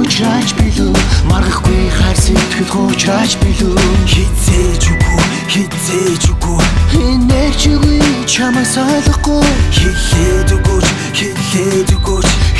уучраач билүү маргахгүй хайр сэтгэл хуучраач билүү хизээж үгүй хинээч үгүй чамаас ойлгохгүй хэлээд өгөөч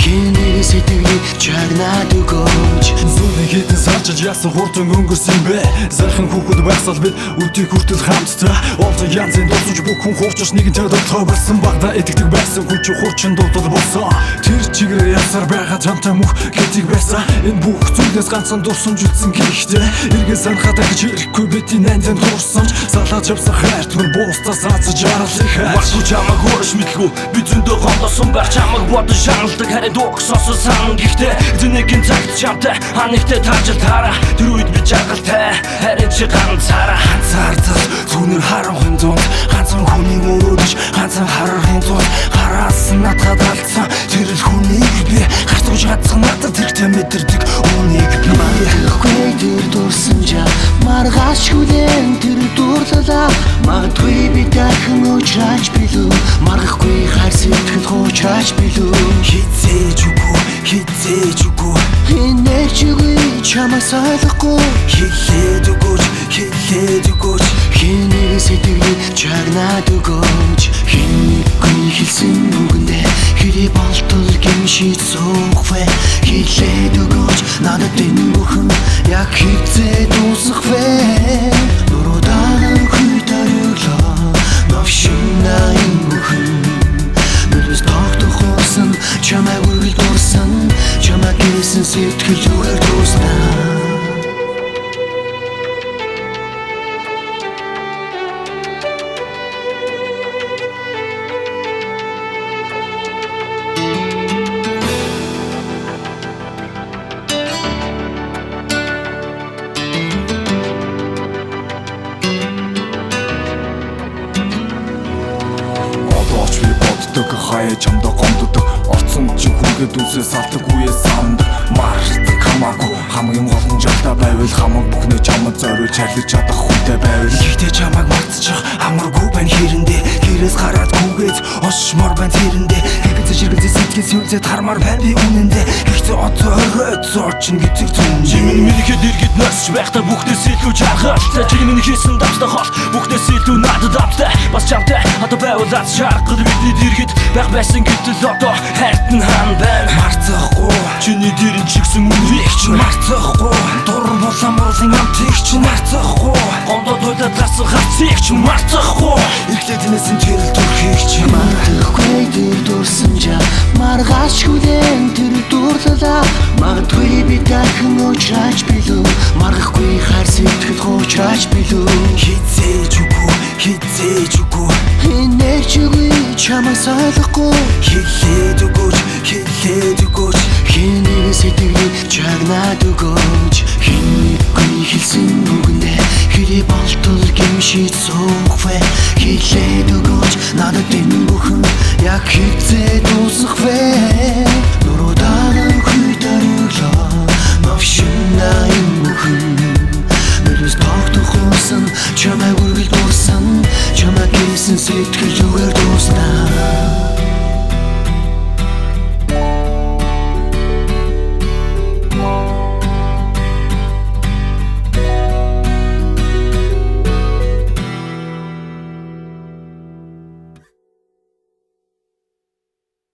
хинээ сэтгэлийг чагнаад өгөөч Зүрхний хитэн сарчиж яасан хурдан өнгөрсөн бэ Зархан хүүхэд байсал бид үдийг хүртэл хамтдаа Олзон янзын дурсууч бүх хүн хуучирч нэгэнтэй дөртөө болсон Багада итгэдэг байсан хүн ч хурчин дуудал болсон Тэр чигрээ ясаар байгаа чамтай мөх гэдгийг байсан Энэ бүх зүйлээс ганцхан дурсамж үлдсэн гэхдээ Эргэн санахад гэж ирэхгүй бидний найзанд дурсамж Салаад явсан хайр түр буустаа саацж аралыг хайр Баггүй чамаг хөрш мэдлгүй би зөндөө гомдосон байх чамаг бодож шаналдаг харин дуух сонсон сан гэхдээ Зэнэгийн цагт чамтай ханигтай таажил таараа Тэр үед би жаргалтай харин чи ганцаараа Ганцаардал түүнэр харанхын дунд ганцхан хүний мөрөөдөж ганцхан харахын дунд гараасан надад алдсан Тэр л хүнийг би хартууж хатсан надад тэрхтээ мэдэрдэг үнийг би Магадгүй тэр дурсан жаа маргааш хүлэн тэр дурлалаа Магадгүй би дахин уучраач билүү маргахгүй хайр сэтгэл хуучраач билүү хизээж үгүй хинээч үгүй чамаас ойлгохгүй хэлээд өгөөч хинээ сэтгэлийг чагнаад өгөөч хинэггүй хэлсэн үгэндээ хэрэг болтол гимшиж суухвэ хэлээд өгөөч надад энэ бүхэн яг хизээ дуусах вэ нуруудан хүйт ариулаа новшина энэ бүхэн нүрээс тогтохсон чамайг үргэлж дурсан чамайг гэсэн сэтгэл зүгээр дуснаа Хаяа чамда гомддог Орцсон чи хүүгээд үсээ салдаг үе саамдаг Мардаг хамаагүй хамгийн гол нь жолтой байвал хамаг бүхнээ чамд зориулж чарлаж чадах хүнтэй байвал Гэхдээ чамайг мартчих амаргүй байна хэрэндээ Гэрээс гараад хүүгээд очмор байна тэрэндээ Хэгэцэж иргэлзээ сэтгэл сүлзээд хармаар байна би үнэндээ Гэхдээ одоо оройд зорчин гэдэг түн Чи минь минийхэд иргэд носч байхдаа бүхнээс илүү чаргалтай Чи минь хийсэн давстай хол бүхнээс илүү надад автай Бас чамтай одоо байвал аз шаргал бидний дэргэд байх байсан гэтэл одоо хайртан хаан байна Мартахгүй Чиний дэрэн чигсэн үнрийг ч мартахгүй Дур булан муулын амтыг ч мартахгүй Гомдод уйлаад гарсан хацыг ч мартахгүй Эхлээд нээсэн тэрэл төрхийг ч мартахгүй Тэр дурсан жаа маргааш хүлэн тэр дурлалаа Магадгүй би дахин уучраач билүү маргахгүй хайр сэтгэл хуучраач билүү хизээж үгүй хинээч үгүй чамаас ойлгохгүй хэлээд өгөөч хинээ сэтгэлийг чагнаад өгөөч хинэггүй хэлсэн үгэндээ хэрэг болтол гимшиж суухвэ хэлээд өгөөч надад энэ бүхэн яг хизээ дуусах вэ нуруудан хүйт ариулаа новшина энэ